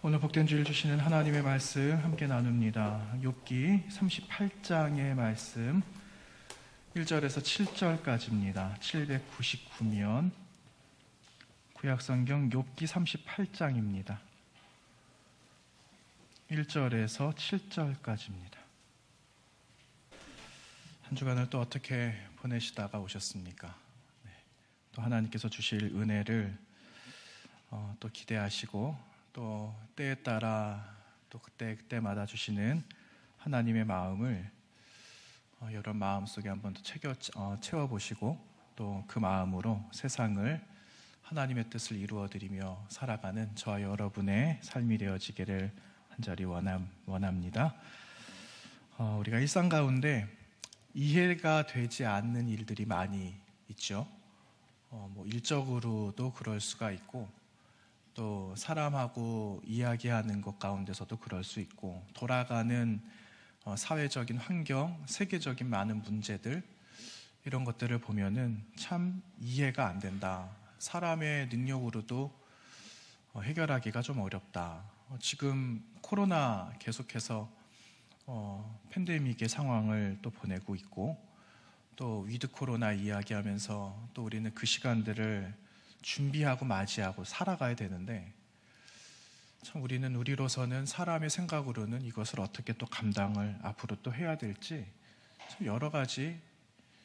오늘 복된 주일 주시는 하나님의 말씀 함께 나눕니다. 욥기 38장의 말씀 1절에서 7절까지입니다. 799면 구약성경 욥기 38장입니다. 1절에서 7절까지입니다. 한 주간을 또 어떻게 보내시다가 오셨습니까? 또 하나님께서 주실 은혜를 또 기대하시고 또 때에 따라 또 그때마다 주시는 하나님의 마음을 여러분 마음속에 한번 더 채워보시고 또 그 마음으로 세상을 하나님의 뜻을 이루어드리며 살아가는 저와 여러분의 삶이 되어지기를 간절히 원합니다. 우리가 일상 가운데 이해가 되지 않는 일들이 많이 있죠. 일적으로도 그럴 수가 있고 또 사람하고 이야기하는 것 가운데서도 그럴 수 있고 돌아가는 사회적인 환경, 세계적인 많은 문제들 이런 것들을 보면은 참 이해가 안 된다. 사람의 능력으로도 해결하기가 좀 어렵다. 지금 코로나 계속해서 팬데믹의 상황을 또 보내고 있고 또 위드 코로나 이야기하면서 또 우리는 그 시간들을 준비하고 맞이하고 살아가야 되는데 참 우리로서는 사람의 생각으로는 이것을 어떻게 또 감당을 앞으로 또 해야 될지 참 여러 가지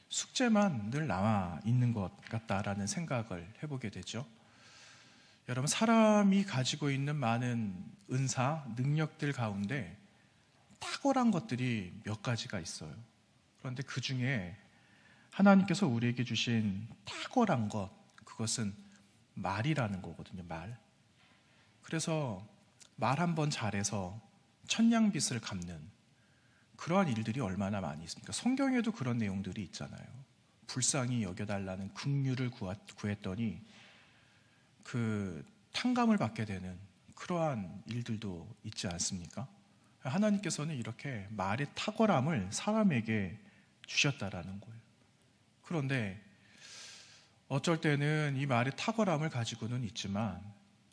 숙제만 늘 남아 있는 것 같다라는 생각을 해보게 되죠. 여러분 사람이 가지고 있는 많은 은사, 능력들 가운데 탁월한 것들이 몇 가지가 있어요. 그런데 그 중에 하나님께서 우리에게 주신 탁월한 것 그것은 말이라는 거거든요. 말. 그래서 말 한번 잘해서 천냥빚을 갚는 그러한 일들이 얼마나 많이 있습니까? 성경에도 그런 내용들이 있잖아요. 불쌍히 여겨달라는 긍휼을 구했더니 그 탕감을 받게 되는 그러한 일들도 있지 않습니까? 하나님께서는 이렇게 말의 탁월함을 사람에게 주셨다라는 거예요. 그런데 어쩔 때는 이 말의 탁월함을 가지고는 있지만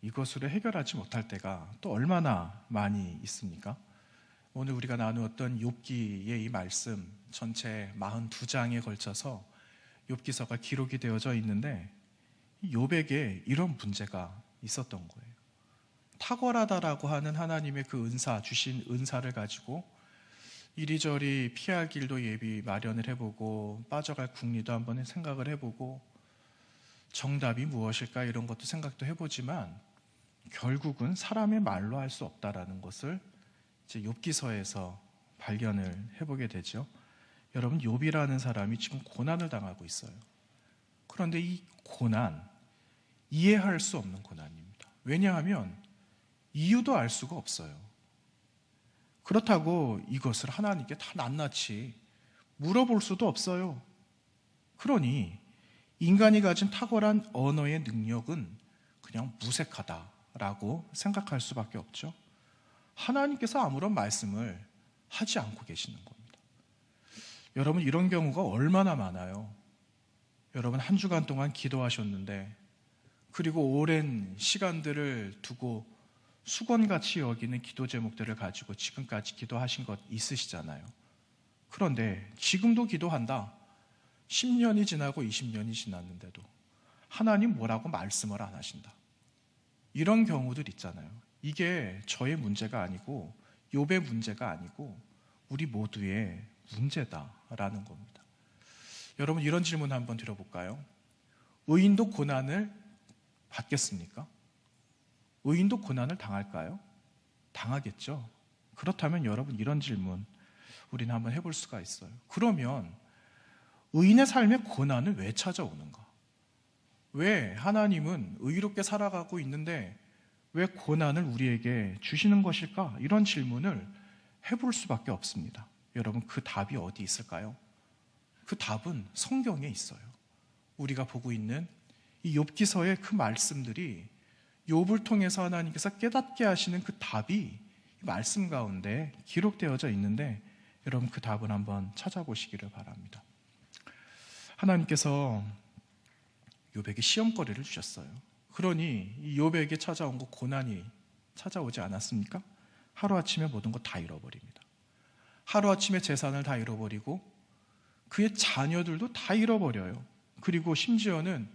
이것으로 해결하지 못할 때가 또 얼마나 많이 있습니까? 오늘 우리가 나누었던 욥기의 이 말씀 전체 42장에 걸쳐서 욥기서가 기록이 되어져 있는데 욥에게 이런 문제가 있었던 거예요. 탁월하다라고 하는 하나님의 그 은사, 주신 은사를 가지고 이리저리 피할 길도 예비 마련을 해보고 빠져갈 궁리도 한번 생각을 해보고 정답이 무엇일까 이런 것도 생각도 해보지만 결국은 사람의 말로 할 수 없다라는 것을 이제 욥기서에서 발견을 해보게 되죠. 여러분 욥이라는 사람이 지금 고난을 당하고 있어요. 그런데 이 고난 이해할 수 없는 고난입니다. 왜냐하면 이유도 알 수가 없어요. 그렇다고 이것을 하나님께 다 낱낱이 물어볼 수도 없어요. 그러니 인간이 가진 탁월한 언어의 능력은 그냥 무색하다라고 생각할 수밖에 없죠. 하나님께서 아무런 말씀을 하지 않고 계시는 겁니다. 여러분 이런 경우가 얼마나 많아요. 여러분 한 주간 동안 기도하셨는데 그리고 오랜 시간들을 두고 수건같이 여기는 기도 제목들을 가지고 지금까지 기도하신 것 있으시잖아요. 그런데 지금도 기도한다. 10년이 지나고 20년이 지났는데도 하나님 뭐라고 말씀을 안 하신다. 이런 경우들 있잖아요. 이게 저의 문제가 아니고 욥의 문제가 아니고 우리 모두의 문제다라는 겁니다. 여러분 이런 질문 한번 드려볼까요? 의인도 고난을 받겠습니까? 의인도 고난을 당할까요? 당하겠죠. 그렇다면 여러분 이런 질문 우리는 한번 해볼 수가 있어요. 그러면 의인의 삶에 고난은 왜 찾아오는가? 왜 하나님은 의롭게 살아가고 있는데 왜 고난을 우리에게 주시는 것일까? 이런 질문을 해볼 수밖에 없습니다. 여러분 그 답이 어디 있을까요? 그 답은 성경에 있어요. 우리가 보고 있는 이 욥기서의 그 말씀들이 욥을 통해서 하나님께서 깨닫게 하시는 그 답이 말씀 가운데 기록되어져 있는데 여러분 그 답을 한번 찾아보시기를 바랍니다. 하나님께서 욥에게 시험거리를 주셨어요. 그러니 이 욥에게 찾아온 그 고난이 찾아오지 않았습니까? 하루아침에 모든 것 다 잃어버립니다. 하루아침에 재산을 다 잃어버리고 그의 자녀들도 다 잃어버려요. 그리고 심지어는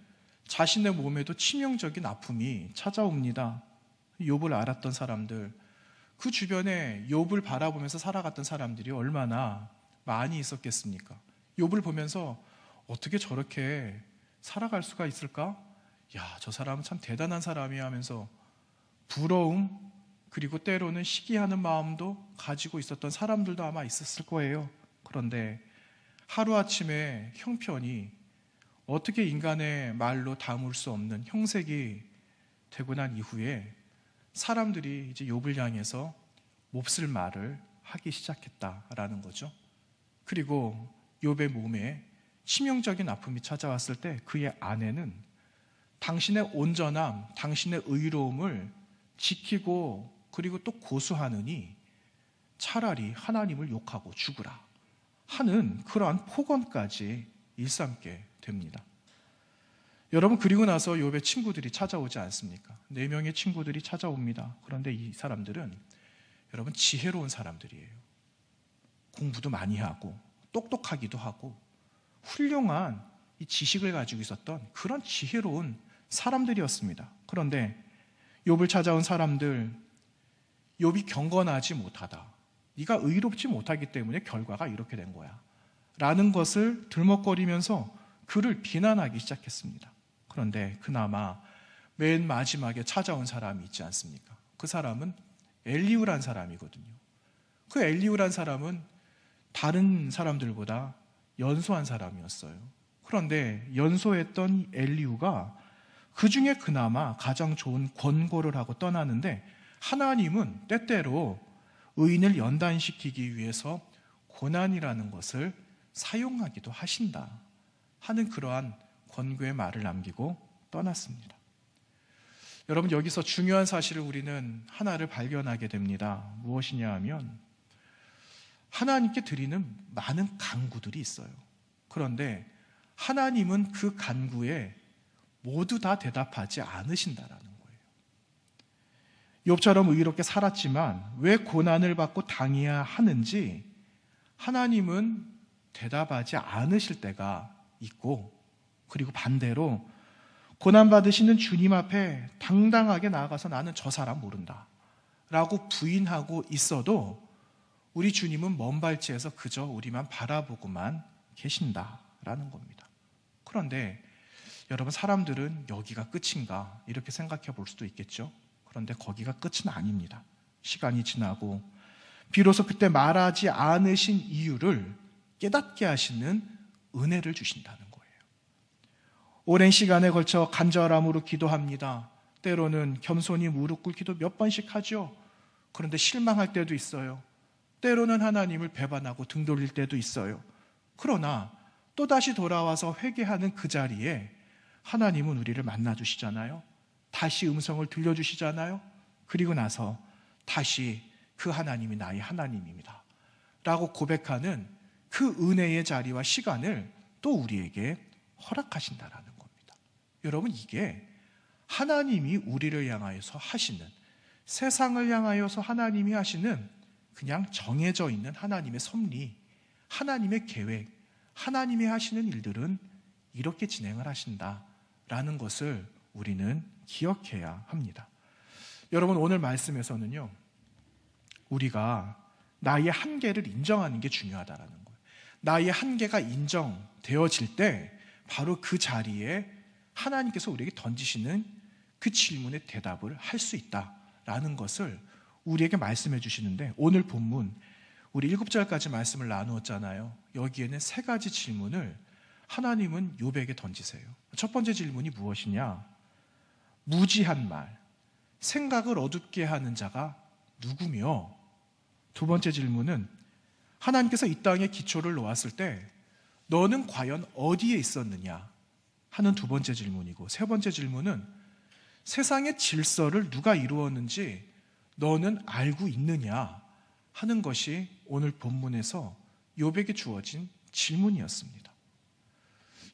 자신의 몸에도 치명적인 아픔이 찾아옵니다. 욥을 알았던 사람들, 그 주변에 욥을 바라보면서 살아갔던 사람들이 얼마나 많이 있었겠습니까? 욥을 보면서 어떻게 저렇게 살아갈 수가 있을까? 야, 저 사람은 참 대단한 사람이야 하면서 부러움, 그리고 때로는 시기하는 마음도 가지고 있었던 사람들도 아마 있었을 거예요. 그런데 하루아침에 형편이 어떻게 인간의 말로 담을 수 없는 형색이 되고 난 이후에 사람들이 이제 욥을 향해서 몹쓸 말을 하기 시작했다라는 거죠. 그리고 욥의 몸에 치명적인 아픔이 찾아왔을 때 그의 아내는 당신의 온전함, 당신의 의로움을 지키고 그리고 또 고수하느니 차라리 하나님을 욕하고 죽으라 하는 그러한 폭언까지 일삼게 됩니다. 여러분, 그리고 나서 욥의 친구들이 찾아오지 않습니까? 4명의 친구들이 찾아옵니다. 그런데 이 사람들은 여러분 지혜로운 사람들이에요. 공부도 많이 하고 똑똑하기도 하고 훌륭한 이 지식을 가지고 있었던 그런 지혜로운 사람들이었습니다. 그런데 욥을 찾아온 사람들, 욥이 경건하지 못하다, 네가 의롭지 못하기 때문에 결과가 이렇게 된 거야 라는 것을 들먹거리면서 그를 비난하기 시작했습니다. 그런데 그나마 맨 마지막에 찾아온 사람이 있지 않습니까? 그 사람은 엘리후란 사람이거든요. 그 엘리후란 사람은 다른 사람들보다 연소한 사람이었어요. 그런데 연소했던 엘리후가 그 중에 그나마 가장 좋은 권고를 하고 떠나는데 하나님은 때때로 의인을 연단시키기 위해서 고난이라는 것을 사용하기도 하신다 하는 그러한 권고의 말을 남기고 떠났습니다. 여러분, 여기서 중요한 사실을 우리는 하나를 발견하게 됩니다. 무엇이냐 하면 하나님께 드리는 많은 간구들이 있어요. 그런데 하나님은 그 간구에 모두 다 대답하지 않으신다라는 거예요. 욥처럼 의롭게 살았지만 왜 고난을 받고 당해야 하는지 하나님은 대답하지 않으실 때가 있고, 그리고 반대로 고난받으시는 주님 앞에 당당하게 나아가서 나는 저 사람 모른다 라고 부인하고 있어도 우리 주님은 먼 발치에서 그저 우리만 바라보고만 계신다라는 겁니다. 그런데 여러분, 사람들은 여기가 끝인가 이렇게 생각해 볼 수도 있겠죠. 그런데 거기가 끝은 아닙니다. 시간이 지나고 비로소 그때 말하지 않으신 이유를 깨닫게 하시는 은혜를 주신다는 거예요. 오랜 시간에 걸쳐 간절함으로 기도합니다. 때로는 겸손히 무릎 꿇기도 몇 번씩 하죠. 그런데 실망할 때도 있어요. 때로는 하나님을 배반하고 등 돌릴 때도 있어요. 그러나 또다시 돌아와서 회개하는 그 자리에 하나님은 우리를 만나주시잖아요. 다시 음성을 들려주시잖아요. 그리고 나서 다시 그 하나님이 나의 하나님입니다 라고 고백하는 그 은혜의 자리와 시간을 또 우리에게 허락하신다라는 겁니다. 여러분, 이게 하나님이 우리를 향하여서 하시는, 세상을 향하여서 하나님이 하시는 그냥 정해져 있는 하나님의 섭리, 하나님의 계획, 하나님이 하시는 일들은 이렇게 진행을 하신다라는 것을 우리는 기억해야 합니다. 여러분, 오늘 말씀에서는요, 우리가 나의 한계를 인정하는 게 중요하다라는 거예요. 나의 한계가 인정되어질 때 바로 그 자리에 하나님께서 우리에게 던지시는 그 질문에 대답을 할 수 있다라는 것을 우리에게 말씀해 주시는데, 오늘 본문 우리 7절까지 말씀을 나누었잖아요. 여기에는 3가지 질문을 하나님은 욥에게 던지세요. 첫 번째 질문이 무엇이냐? 무지한 말, 생각을 어둡게 하는 자가 누구며? 두 번째 질문은 하나님께서 이 땅에 기초를 놓았을 때 너는 과연 어디에 있었느냐 하는 두 번째 질문이고, 세 번째 질문은 세상의 질서를 누가 이루었는지 너는 알고 있느냐 하는 것이 오늘 본문에서 욥에게 주어진 질문이었습니다.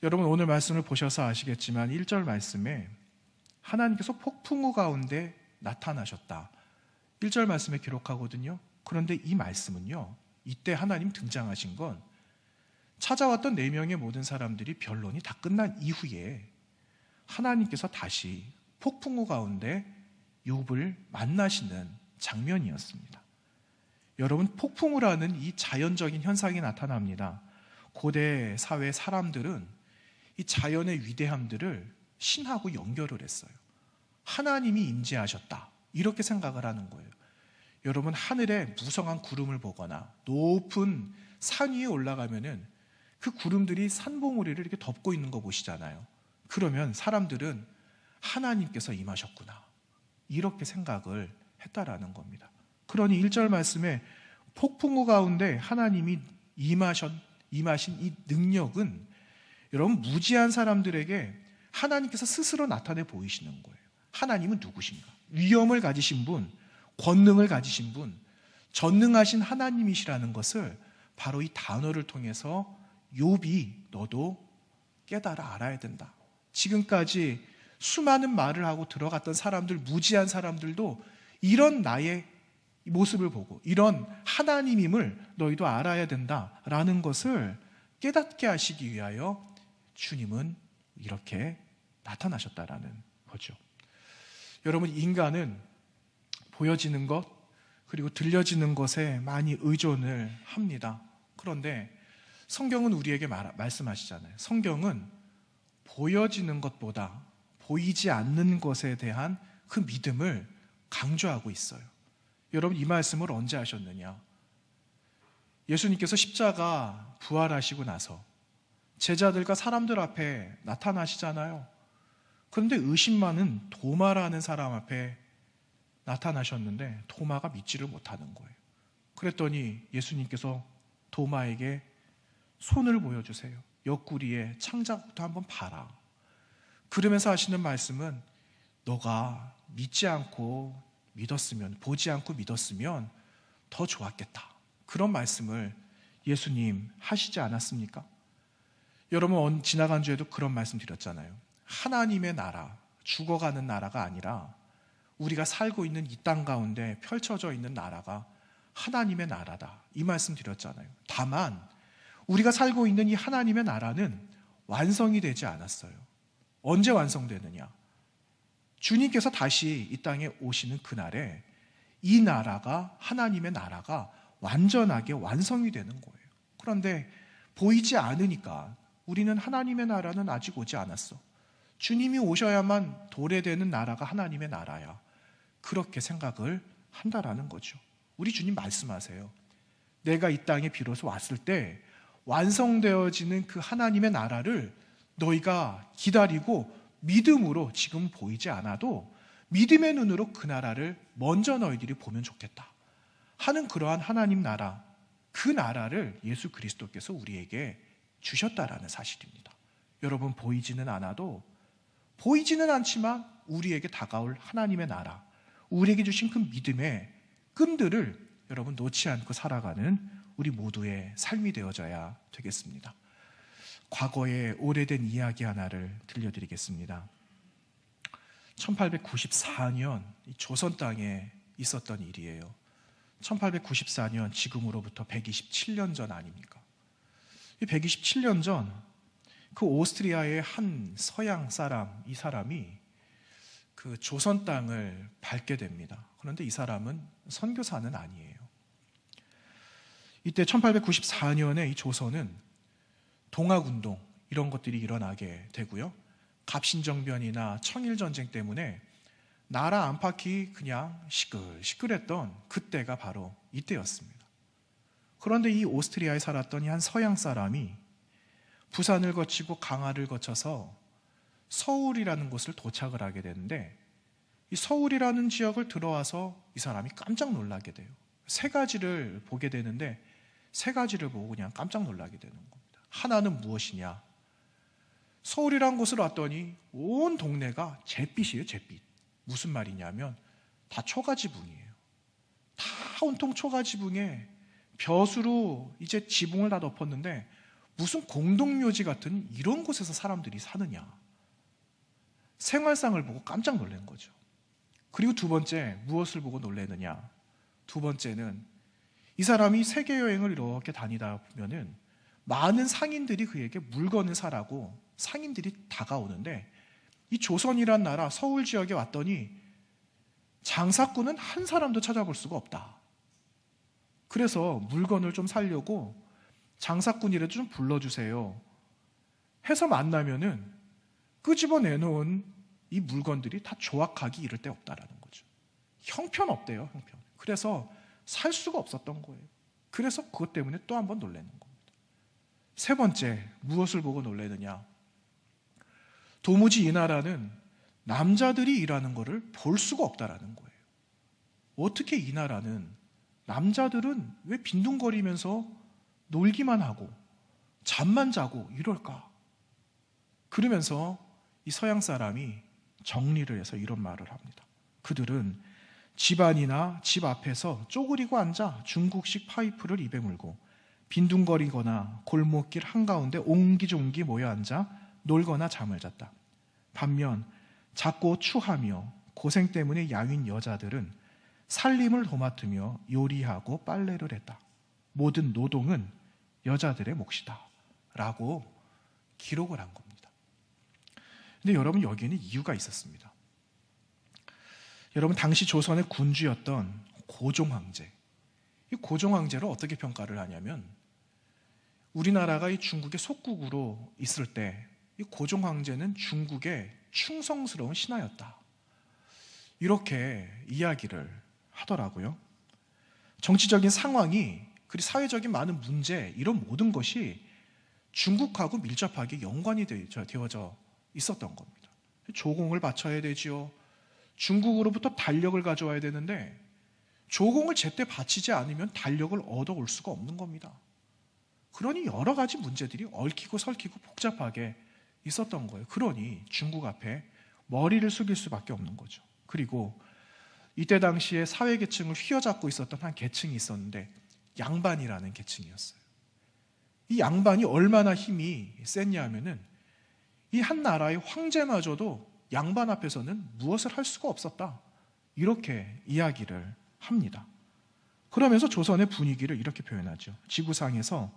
여러분, 오늘 말씀을 보셔서 아시겠지만 1절 말씀에 하나님께서 폭풍우 가운데 나타나셨다, 1절 말씀에 기록하거든요. 그런데 이 말씀은요, 이때 하나님 등장하신 건 찾아왔던 4명의 모든 사람들이 변론이 다 끝난 이후에 하나님께서 다시 폭풍우 가운데 욥을 만나시는 장면이었습니다. 여러분, 폭풍우라는 이 자연적인 현상이 나타납니다. 고대 사회 사람들은 이 자연의 위대함들을 신하고 연결을 했어요. 하나님이 임재하셨다, 이렇게 생각을 하는 거예요. 여러분, 하늘에 무성한 구름을 보거나 높은 산 위에 올라가면은 그 구름들이 산봉우리를 이렇게 덮고 있는 거 보시잖아요. 그러면 사람들은 하나님께서 임하셨구나, 이렇게 생각을 했다라는 겁니다. 그러니 1절 말씀에 폭풍우 가운데 하나님이 임하신 이 능력은 여러분, 무지한 사람들에게 하나님께서 스스로 나타내 보이시는 거예요. 하나님은 누구신가? 위엄을 가지신 분, 권능을 가지신 분, 전능하신 하나님이시라는 것을 바로 이 단어를 통해서 욥이 너도 깨달아 알아야 된다. 지금까지 수많은 말을 하고 들어갔던 사람들, 무지한 사람들도 이런 나의 모습을 보고 이런 하나님임을 너희도 알아야 된다라는 것을 깨닫게 하시기 위하여 주님은 이렇게 나타나셨다라는 거죠. 여러분, 인간은 보여지는 것 그리고 들려지는 것에 많이 의존을 합니다. 그런데 성경은 우리에게 말씀하시잖아요. 성경은 보여지는 것보다 보이지 않는 것에 대한 그 믿음을 강조하고 있어요. 여러분, 이 말씀을 언제 하셨느냐? 예수님께서 십자가 부활하시고 나서 제자들과 사람들 앞에 나타나시잖아요. 그런데 의심 많은 도마라는 사람 앞에 나타나셨는데 도마가 믿지를 못하는 거예요. 그랬더니 예수님께서 도마에게 손을 보여주세요. 옆구리에 창자국도 한번 봐라. 그러면서 하시는 말씀은 너가 믿지 않고 믿었으면, 보지 않고 믿었으면 더 좋았겠다. 그런 말씀을 예수님 하시지 않았습니까? 여러분, 지나간 주에도 그런 말씀 드렸잖아요. 하나님의 나라, 죽어가는 나라가 아니라 우리가 살고 있는 이 땅 가운데 펼쳐져 있는 나라가 하나님의 나라다, 이 말씀 드렸잖아요. 다만 우리가 살고 있는 이 하나님의 나라는 완성이 되지 않았어요. 언제 완성되느냐? 주님께서 다시 이 땅에 오시는 그날에 이 나라가, 하나님의 나라가 완전하게 완성이 되는 거예요. 그런데 보이지 않으니까 우리는 하나님의 나라는 아직 오지 않았어, 주님이 오셔야만 도래되는 나라가 하나님의 나라야, 그렇게 생각을 한다라는 거죠. 우리 주님 말씀하세요. 내가 이 땅에 비로소 왔을 때 완성되어지는 그 하나님의 나라를 너희가 기다리고 믿음으로, 지금 보이지 않아도 믿음의 눈으로 그 나라를 먼저 너희들이 보면 좋겠다 하는 그러한 하나님 나라, 그 나라를 예수 그리스도께서 우리에게 주셨다라는 사실입니다. 여러분, 보이지는 않아도, 보이지는 않지만 우리에게 다가올 하나님의 나라, 우리에게 주신 그 믿음의 끈들을 여러분 놓지 않고 살아가는 우리 모두의 삶이 되어져야 되겠습니다. 과거의 오래된 이야기 하나를 들려드리겠습니다. 1894년 조선 땅에 있었던 일이에요. 1894년, 지금으로부터 127년 전 아닙니까? 이 127년 전 그 오스트리아의 한 서양 사람, 이 사람이 그 조선 땅을 밟게 됩니다. 그런데 이 사람은 선교사는 아니에요. 이때 1894년에 이 조선은 동학운동, 이런 것들이 일어나게 되고요. 갑신정변이나 청일전쟁 때문에 나라 안팎이 그냥 시끌시끌했던 그때가 바로 이때였습니다. 그런데 이 오스트리아에 살았던 이 한 서양 사람이 부산을 거치고 강화를 거쳐서 서울이라는 곳을 도착을 하게 되는데, 이 서울이라는 지역을 들어와서 이 사람이 깜짝 놀라게 돼요. 세 가지를 보게 되는데, 세 가지를 보고 그냥 깜짝 놀라게 되는 겁니다. 하나는 무엇이냐? 서울이라는 곳을 왔더니 온 동네가 잿빛이에요, 잿빛. 무슨 말이냐면 다 초가지붕이에요. 다 온통 초가지붕에 벼수로 이제 지붕을 다 덮었는데 무슨 공동묘지 같은 이런 곳에서 사람들이 사느냐? 생활상을 보고 깜짝 놀란 거죠. 그리고 두 번째, 무엇을 보고 놀라느냐? 두 번째는 이 사람이 세계 여행을 이렇게 다니다 보면은 많은 상인들이 그에게 물건을 사라고 상인들이 다가오는데, 이 조선이란 나라 서울 지역에 왔더니 장사꾼은 한 사람도 찾아볼 수가 없다. 그래서 물건을 좀 사려고 장사꾼이라도 좀 불러주세요 해서 만나면은 끄집어내놓은 이 물건들이 다 조악하기 이를 데 없다라는 거죠. 형편없대요, 형편. 그래서 살 수가 없었던 거예요. 그래서 그것 때문에 또 한 번 놀라는 겁니다. 세 번째, 무엇을 보고 놀라느냐? 도무지 이 나라는 남자들이 일하는 것을 볼 수가 없다라는 거예요. 어떻게 이 나라는 남자들은 왜 빈둥거리면서 놀기만 하고 잠만 자고 이럴까? 그러면서 이 서양 사람이 정리를 해서 이런 말을 합니다. 그들은 집안이나 집 앞에서 쪼그리고 앉아 중국식 파이프를 입에 물고 빈둥거리거나 골목길 한가운데 옹기종기 모여 앉아 놀거나 잠을 잤다. 반면 작고 추하며 고생 때문에 야윈 여자들은 살림을 도맡으며 요리하고 빨래를 했다. 모든 노동은 여자들의 몫이다 라고 기록을 한 겁니다. 근데 여러분, 여기에는 이유가 있었습니다. 여러분, 당시 조선의 군주였던 고종황제, 이 고종황제를 어떻게 평가를 하냐면, 우리나라가 이 중국의 속국으로 있을 때 이 고종황제는 중국의 충성스러운 신하였다, 이렇게 이야기를 하더라고요. 정치적인 상황이, 그리고 사회적인 많은 문제, 이런 모든 것이 중국하고 밀접하게 연관이 되어져 있었던 겁니다. 조공을 바쳐야 되지요. 중국으로부터 달력을 가져와야 되는데 조공을 제때 바치지 않으면 달력을 얻어올 수가 없는 겁니다. 그러니 여러 가지 문제들이 얽히고 설키고 복잡하게 있었던 거예요. 그러니 중국 앞에 머리를 숙일 수밖에 없는 거죠. 그리고 이때 당시에 사회계층을 휘어잡고 있었던 한 계층이 있었는데 양반이라는 계층이었어요. 이 양반이 얼마나 힘이 셌냐 하면은 이 한 나라의 황제마저도 양반 앞에서는 무엇을 할 수가 없었다, 이렇게 이야기를 합니다. 그러면서 조선의 분위기를 이렇게 표현하죠. 지구상에서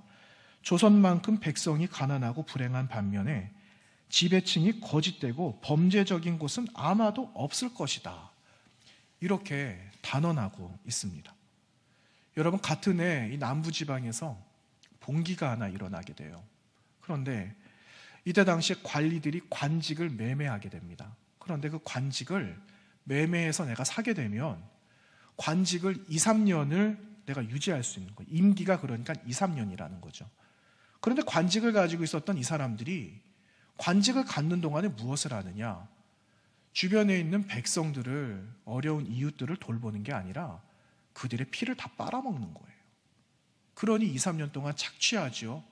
조선만큼 백성이 가난하고 불행한 반면에 지배층이 거짓되고 범죄적인 곳은 아마도 없을 것이다, 이렇게 단언하고 있습니다. 여러분, 같은 해 이 남부지방에서 봉기가 하나 일어나게 돼요. 그런데 이때 당시에 관리들이 관직을 매매하게 됩니다. 그런데 그 관직을 매매해서 내가 사게 되면 관직을 2, 3년을 내가 유지할 수 있는 거예요. 임기가 그러니까 2, 3년이라는 거죠. 그런데 관직을 가지고 있었던 이 사람들이 관직을 갖는 동안에 무엇을 하느냐? 주변에 있는 백성들을, 어려운 이웃들을 돌보는 게 아니라 그들의 피를 다 빨아먹는 거예요. 그러니 2, 3년 동안 착취하죠.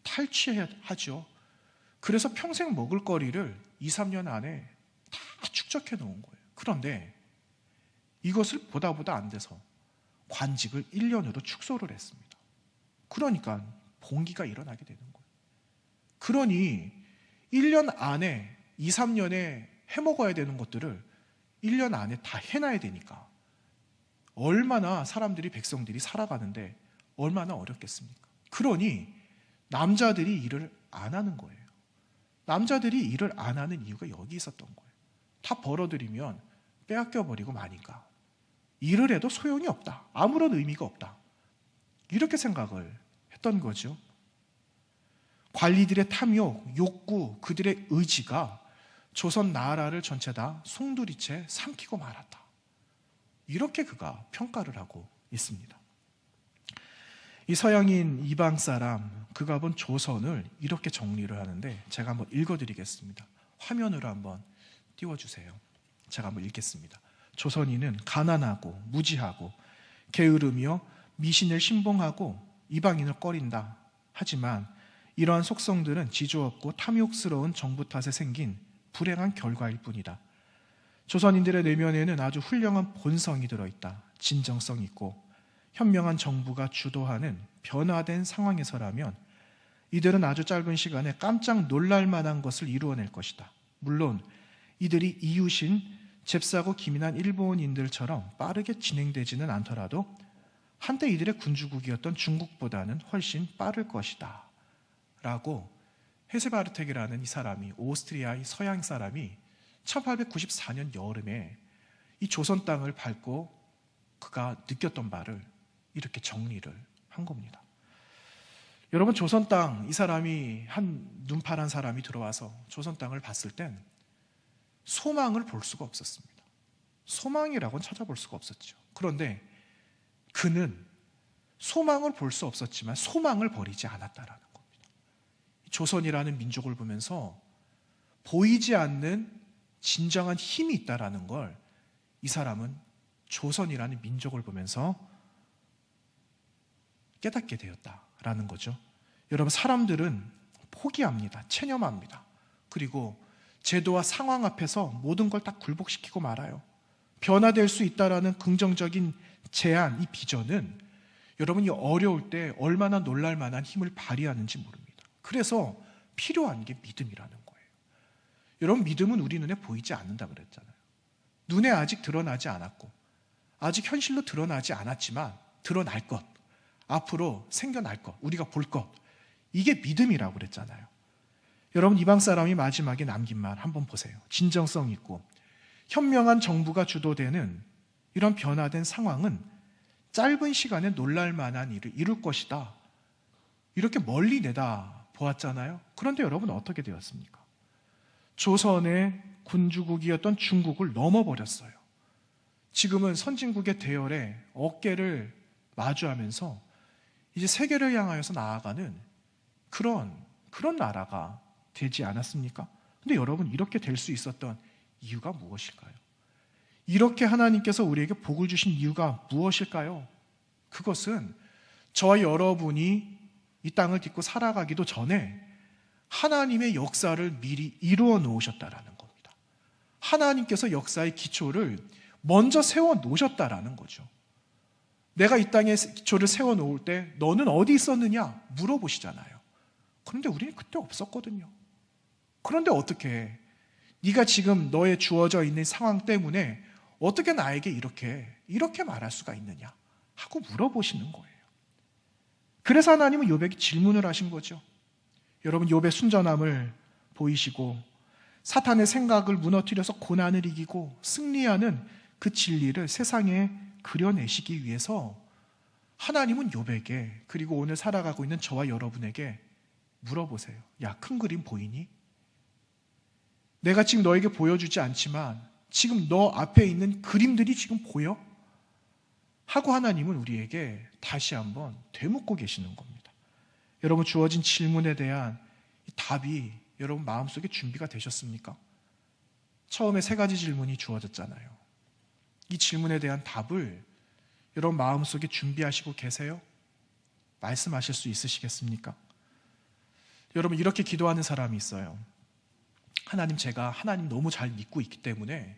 탈취하죠. 그래서 평생 먹을 거리를 2, 3년 안에 다 축적해 놓은 거예요. 그런데 이것을 보다 안 돼서 관직을 1년으로 축소를 했습니다. 그러니까 봉기가 일어나게 되는 거예요. 그러니 1년 안에 2, 3년에 해먹어야 되는 것들을 1년 안에 다 해놔야 되니까 얼마나 사람들이, 백성들이 살아가는데 얼마나 어렵겠습니까? 그러니 남자들이 일을 안 하는 거예요. 남자들이 일을 안 하는 이유가 여기 있었던 거예요. 다 벌어들이면 빼앗겨버리고 마니까 일을 해도 소용이 없다, 아무런 의미가 없다, 이렇게 생각을 했던 거죠. 관리들의 탐욕, 욕구, 그들의 의지가 조선 나라를 전체 다 송두리째 삼키고 말았다, 이렇게 그가 평가를 하고 있습니다. 이 서양인 이방 사람, 그가 본 조선을 이렇게 정리를 하는데 제가 한번 읽어드리겠습니다. 화면으로 한번 띄워주세요. 제가 한번 읽겠습니다. 조선인은 가난하고 무지하고 게으르며 미신을 신봉하고 이방인을 꺼린다. 하지만 이러한 속성들은 지조없고 탐욕스러운 정부 탓에 생긴 불행한 결과일 뿐이다. 조선인들의 내면에는 아주 훌륭한 본성이 들어있다. 진정성 있고 현명한 정부가 주도하는 변화된 상황에서라면 이들은 아주 짧은 시간에 깜짝 놀랄 만한 것을 이루어낼 것이다. 물론 이들이 이웃인 잽싸고 기민한 일본인들처럼 빠르게 진행되지는 않더라도 한때 이들의 군주국이었던 중국보다는 훨씬 빠를 것이다 라고 헤세바르텍이라는 이 사람이, 오스트리아의 서양 사람이 1894년 여름에 이 조선 땅을 밟고 그가 느꼈던 바를 이렇게 정리를 한 겁니다. 여러분, 조선 땅, 이 사람이 한 눈파란 사람이 들어와서 조선 땅을 봤을 땐 소망을 볼 수가 없었습니다. 소망이라고는 찾아볼 수가 없었죠. 그런데 그는 소망을 볼 수 없었지만 소망을 버리지 않았다라는 겁니다. 조선이라는 민족을 보면서 보이지 않는 진정한 힘이 있다라는 걸 이 사람은 조선이라는 민족을 보면서 깨닫게 되었다라는 거죠. 여러분, 사람들은 포기합니다. 체념합니다. 그리고 제도와 상황 앞에서 모든 걸 다 굴복시키고 말아요. 변화될 수 있다라는 긍정적인 제안, 이 비전은 여러분이 어려울 때 얼마나 놀랄 만한 힘을 발휘하는지 모릅니다. 그래서 필요한 게 믿음이라는 거예요. 여러분, 믿음은 우리 눈에 보이지 않는다 그랬잖아요. 눈에 아직 드러나지 않았고 아직 현실로 드러나지 않았지만 드러날 것, 앞으로 생겨날 것, 우리가 볼 것, 이게 믿음이라고 그랬잖아요. 여러분, 이방 사람이 마지막에 남긴 말 한번 보세요. 진정성 있고 현명한 정부가 주도되는 이런 변화된 상황은 짧은 시간에 놀랄 만한 일을 이룰 것이다. 이렇게 멀리 내다 보았잖아요. 그런데 여러분, 어떻게 되었습니까? 조선의 군주국이었던 중국을 넘어버렸어요. 지금은 선진국의 대열에 어깨를 마주하면서 이제 세계를 향하여서 나아가는 그런 나라가 되지 않았습니까? 근데 여러분, 이렇게 될 수 있었던 이유가 무엇일까요? 이렇게 하나님께서 우리에게 복을 주신 이유가 무엇일까요? 그것은 저와 여러분이 이 땅을 딛고 살아가기도 전에 하나님의 역사를 미리 이루어 놓으셨다라는 겁니다. 하나님께서 역사의 기초를 먼저 세워 놓으셨다라는 거죠. 내가 이 땅에 기초를 세워 놓을 때 너는 어디 있었느냐 물어보시잖아요. 그런데 우리는 그때 없었거든요. 그런데 어떻게 네가 지금 너의 주어져 있는 상황 때문에 어떻게 나에게 이렇게 말할 수가 있느냐 하고 물어보시는 거예요. 그래서 하나님은 욥에게 질문을 하신 거죠. 여러분, 욥의 순전함을 보이시고 사탄의 생각을 무너뜨려서 고난을 이기고 승리하는 그 진리를 세상에 그려내시기 위해서 하나님은 욥에게, 그리고 오늘 살아가고 있는 저와 여러분에게 물어보세요. 야, 큰 그림 보이니? 내가 지금 너에게 보여주지 않지만 지금 너 앞에 있는 그림들이 지금 보여? 하고 하나님은 우리에게 다시 한번 되묻고 계시는 겁니다. 여러분, 주어진 질문에 대한 답이 여러분 마음속에 준비가 되셨습니까? 처음에 3가지 질문이 주어졌잖아요. 이 질문에 대한 답을 여러분 마음속에 준비하시고 계세요? 말씀하실 수 있으시겠습니까? 여러분, 이렇게 기도하는 사람이 있어요. 하나님, 제가 하나님 너무 잘 믿고 있기 때문에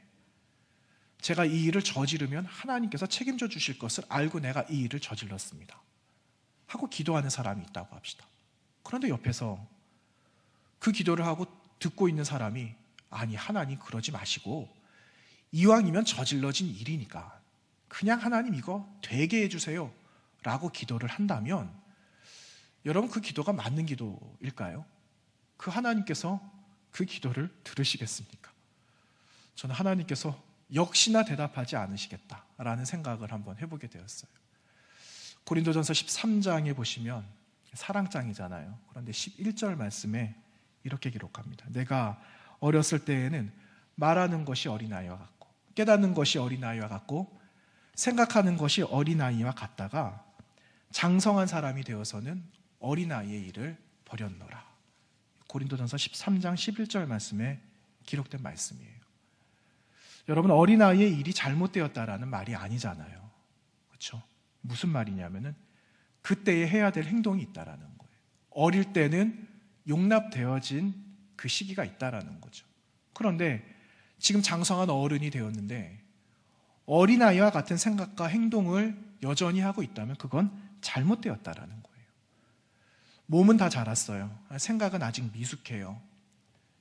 제가 이 일을 저지르면 하나님께서 책임져 주실 것을 알고 내가 이 일을 저질렀습니다 하고 기도하는 사람이 있다고 합시다. 그런데 옆에서 그 기도를 하고 듣고 있는 사람이, 아니, 하나님 그러지 마시고 이왕이면 저질러진 일이니까 그냥 하나님 이거 되게 해주세요 라고 기도를 한다면 여러분, 그 기도가 맞는 기도일까요? 그 하나님께서 그 기도를 들으시겠습니까? 저는 하나님께서 역시나 대답하지 않으시겠다라는 생각을 한번 해보게 되었어요. 고린도전서 13장에 보시면 사랑장이잖아요. 그런데 11절 말씀에 이렇게 기록합니다. 내가 어렸을 때에는 말하는 것이 어린아이와 같고 깨닫는 것이 어린아이와 같고 생각하는 것이 어린아이와 같다가 장성한 사람이 되어서는 어린아이의 일을 버렸노라. 고린도전서 13장 11절 말씀에 기록된 말씀이에요. 여러분, 어린아이의 일이 잘못되었다라는 말이 아니잖아요. 그렇죠? 무슨 말이냐면은 그때에 해야 될 행동이 있다라는 거예요. 어릴 때는 용납되어진 그 시기가 있다라는 거죠. 그런데 지금 장성한 어른이 되었는데 어린아이와 같은 생각과 행동을 여전히 하고 있다면 그건 잘못되었다라는 거예요. 몸은 다 자랐어요. 생각은 아직 미숙해요.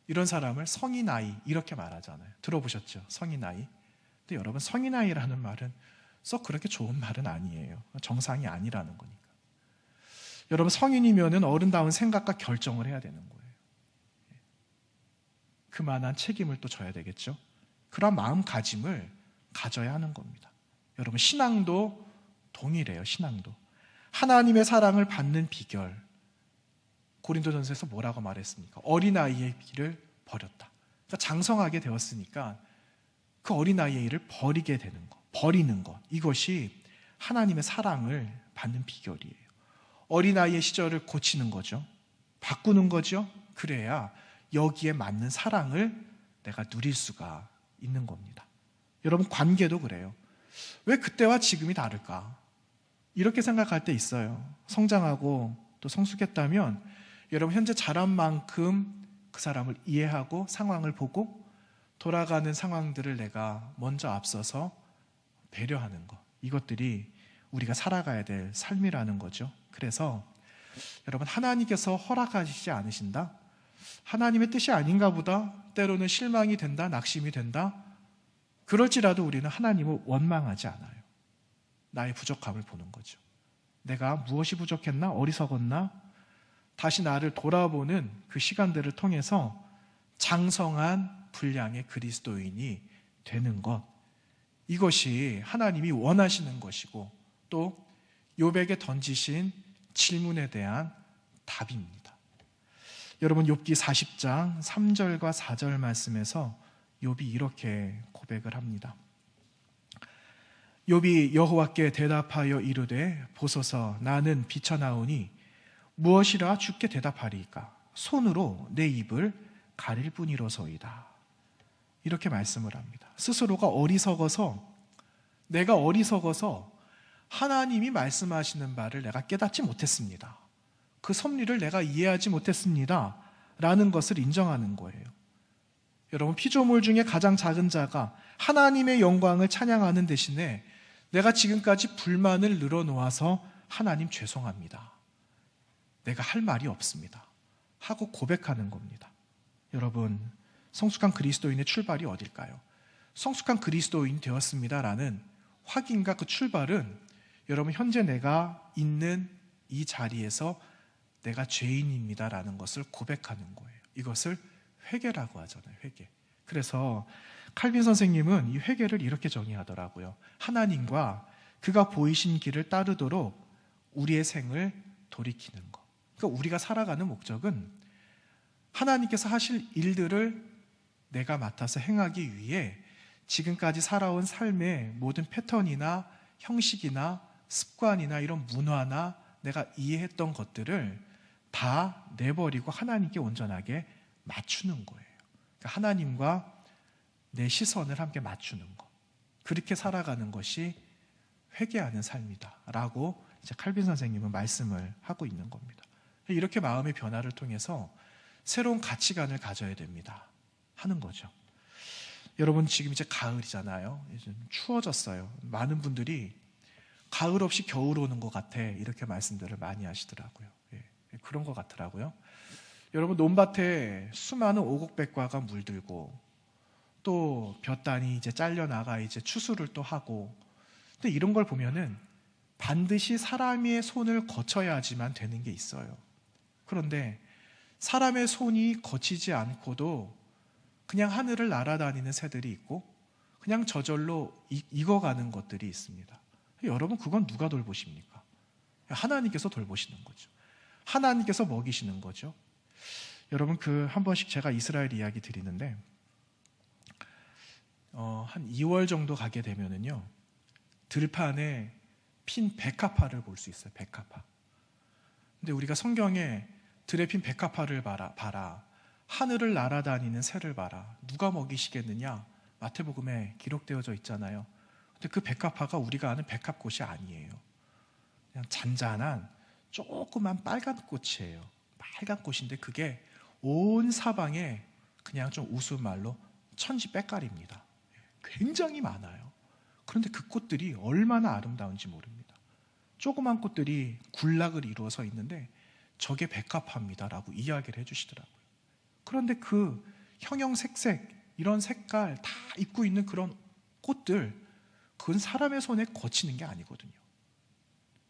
이런 사람을 성인아이 이렇게 말하잖아요. 들어보셨죠? 성인아이. 근데 여러분, 성인아이라는 말은 썩 그렇게 좋은 말은 아니에요. 정상이 아니라는 거니까. 여러분, 성인이면은 어른다운 생각과 결정을 해야 되는 거예요. 그만한 책임을 또 져야 되겠죠. 그런 마음가짐을 가져야 하는 겁니다. 여러분, 신앙도 동일해요. 신앙도 하나님의 사랑을 받는 비결, 고린도전서에서 뭐라고 말했습니까? 어린아이의 길을 버렸다. 그러니까 장성하게 되었으니까 그 어린아이의 일을 버리게 되는 것, 버리는 것, 이것이 하나님의 사랑을 받는 비결이에요. 어린아이의 시절을 고치는 거죠. 바꾸는 거죠. 그래야 여기에 맞는 사랑을 내가 누릴 수가 있는 겁니다. 여러분, 관계도 그래요. 왜 그때와 지금이 다를까? 이렇게 생각할 때 있어요. 성장하고 또 성숙했다면 여러분, 현재 자란 만큼 그 사람을 이해하고 상황을 보고 돌아가는 상황들을 내가 먼저 앞서서 배려하는 것, 이것들이 우리가 살아가야 될 삶이라는 거죠. 그래서 여러분, 하나님께서 허락하시지 않으신다? 하나님의 뜻이 아닌가 보다. 때로는 실망이 된다, 낙심이 된다. 그럴지라도 우리는 하나님을 원망하지 않아요. 나의 부족함을 보는 거죠. 내가 무엇이 부족했나? 어리석었나? 다시 나를 돌아보는 그 시간들을 통해서 장성한 분량의 그리스도인이 되는 것, 이것이 하나님이 원하시는 것이고 또 욥에게 던지신 질문에 대한 답입니다. 여러분, 욥기 40장 3절과 4절 말씀에서 욥이 이렇게 고백을 합니다. 욥이 여호와께 대답하여 이르되 보소서, 나는 비쳐나오니 무엇이라 주께 대답하리이까? 손으로 내 입을 가릴 뿐이로소이다. 이렇게 말씀을 합니다. 스스로가 어리석어서, 내가 어리석어서 하나님이 말씀하시는 바를 내가 깨닫지 못했습니다. 그 섭리를 내가 이해하지 못했습니다. 라는 것을 인정하는 거예요. 여러분, 피조물 중에 가장 작은 자가 하나님의 영광을 찬양하는 대신에 내가 지금까지 불만을 늘어놓아서 하나님 죄송합니다, 내가 할 말이 없습니다 하고 고백하는 겁니다. 여러분, 성숙한 그리스도인의 출발이 어딜까요? 성숙한 그리스도인 되었습니다라는 확인과 그 출발은 여러분, 현재 내가 있는 이 자리에서 내가 죄인입니다라는 것을 고백하는 거예요. 이것을 회개라고 하잖아요. 회개. 그래서 칼빈 선생님은 이 회개를 이렇게 정의하더라고요. 하나님과 그가 보이신 길을 따르도록 우리의 생을 돌이키는 것. 그러니까 우리가 살아가는 목적은 하나님께서 하실 일들을 내가 맡아서 행하기 위해 지금까지 살아온 삶의 모든 패턴이나 형식이나 습관이나 이런 문화나 내가 이해했던 것들을 다 내버리고 하나님께 온전하게 맞추는 거예요. 그러니까 하나님과 내 시선을 함께 맞추는 것, 그렇게 살아가는 것이 회개하는 삶이다 라고 이제 칼빈 선생님은 말씀을 하고 있는 겁니다. 이렇게 마음의 변화를 통해서 새로운 가치관을 가져야 됩니다 하는 거죠. 여러분, 지금 이제 가을이잖아요. 이제 추워졌어요. 많은 분들이 가을 없이 겨울 오는 것 같아, 이렇게 말씀들을 많이 하시더라고요. 그런 것 같더라고요. 여러분, 논밭에 수많은 오곡백과가 물들고 또 볕단이 이제 잘려나가 이제 추수를 또 하고, 근데 이런 걸 보면은 반드시 사람의 손을 거쳐야지만 되는 게 있어요. 그런데 사람의 손이 거치지 않고도 그냥 하늘을 날아다니는 새들이 있고 그냥 저절로 익어가는 것들이 있습니다. 여러분, 그건 누가 돌보십니까? 하나님께서 돌보시는 거죠. 하나님께서 먹이시는 거죠. 여러분, 한 번씩 제가 이스라엘 이야기 드리는데 한 2월 정도 가게 되면은요, 들판에 핀 백합화를 볼 수 있어요. 백합화. 근데 우리가 성경에 들에 핀 백합화를 봐라, 하늘을 날아다니는 새를 봐라, 누가 먹이시겠느냐, 마태복음에 기록되어져 있잖아요. 근데 그 백합화가 우리가 아는 백합꽃이 아니에요. 그냥 잔잔한 조그만 빨간 꽃이에요. 빨간 꽃인데 그게 온 사방에 그냥 좀 우스운 말로 천지백갈입니다. 굉장히 많아요. 그런데 그 꽃들이 얼마나 아름다운지 모릅니다. 조그만 꽃들이 군락을 이루어서 있는데 저게 백합화입니다라고 이야기를 해주시더라고요. 그런데 그 형형색색 이런 색깔 다 입고 있는 그런 꽃들, 그건 사람의 손에 거치는 게 아니거든요.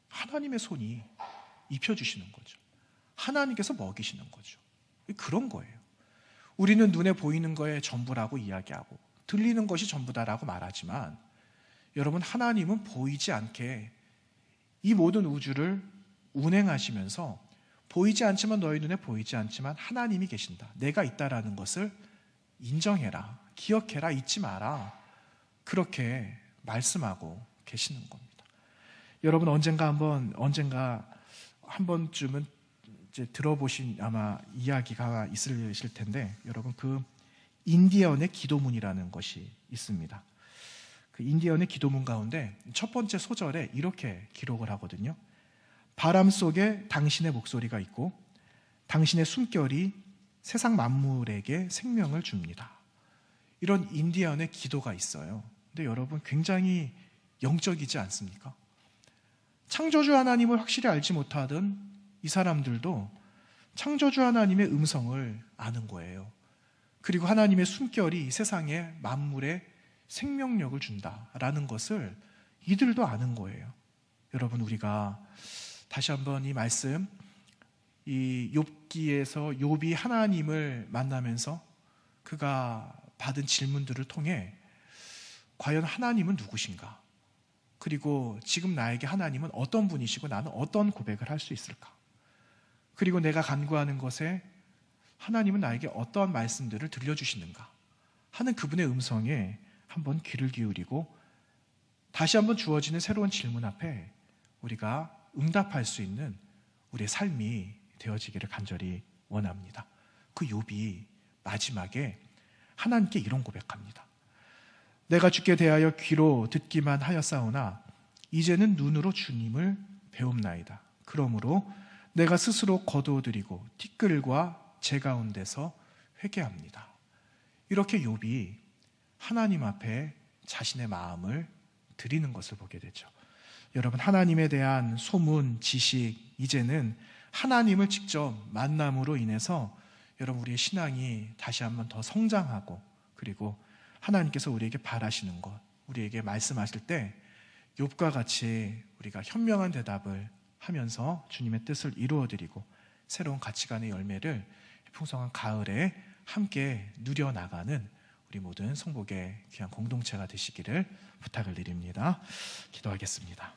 하나님의 손이 입혀주시는 거죠. 하나님께서 먹이시는 거죠. 그런 거예요. 우리는 눈에 보이는 거에 전부라고 이야기하고 들리는 것이 전부다라고 말하지만, 여러분, 하나님은 보이지 않게 이 모든 우주를 운행하시면서 보이지 않지만, 너희 눈에 보이지 않지만 하나님이 계신다, 내가 있다라는 것을 인정해라, 기억해라, 잊지 마라, 그렇게 말씀하고 계시는 겁니다. 여러분, 언젠가 한 번쯤은 이제 들어보신 아마 이야기가 있으실 텐데, 여러분, 그 인디언의 기도문이라는 것이 있습니다. 그 인디언의 기도문 가운데 첫 번째 소절에 이렇게 기록을 하거든요. 바람 속에 당신의 목소리가 있고 당신의 숨결이 세상 만물에게 생명을 줍니다. 이런 인디언의 기도가 있어요. 근데 여러분, 굉장히 영적이지 않습니까? 창조주 하나님을 확실히 알지 못하던 이 사람들도 창조주 하나님의 음성을 아는 거예요. 그리고 하나님의 숨결이 세상의 만물에 생명력을 준다라는 것을 이들도 아는 거예요. 여러분, 우리가 다시 한번 이 말씀, 이 욥기에서 욥이 하나님을 만나면서 그가 받은 질문들을 통해 과연 하나님은 누구신가? 그리고 지금 나에게 하나님은 어떤 분이시고 나는 어떤 고백을 할 수 있을까? 그리고 내가 간구하는 것에 하나님은 나에게 어떠한 말씀들을 들려주시는가 하는 그분의 음성에 한번 귀를 기울이고 다시 한번 주어지는 새로운 질문 앞에 우리가 응답할 수 있는 우리의 삶이 되어지기를 간절히 원합니다. 그 욥이 마지막에 하나님께 이런 고백합니다. 내가 주께 대하여 귀로 듣기만 하였사오나 이제는 눈으로 주님을 배움나이다. 그러므로 내가 스스로 거두어드리고 티끌과 제 가운데서 회개합니다. 이렇게 욥이 하나님 앞에 자신의 마음을 드리는 것을 보게 되죠. 여러분, 하나님에 대한 소문, 지식, 이제는 하나님을 직접 만남으로 인해서 여러분, 우리의 신앙이 다시 한번 더 성장하고, 그리고 하나님께서 우리에게 바라시는 것, 우리에게 말씀하실 때 욥과 같이 우리가 현명한 대답을 하면서 주님의 뜻을 이루어드리고 새로운 가치관의 열매를 풍성한 가을에 함께 누려나가는 우리 모든 성복의 귀한 공동체가 되시기를 부탁을 드립니다. 기도하겠습니다.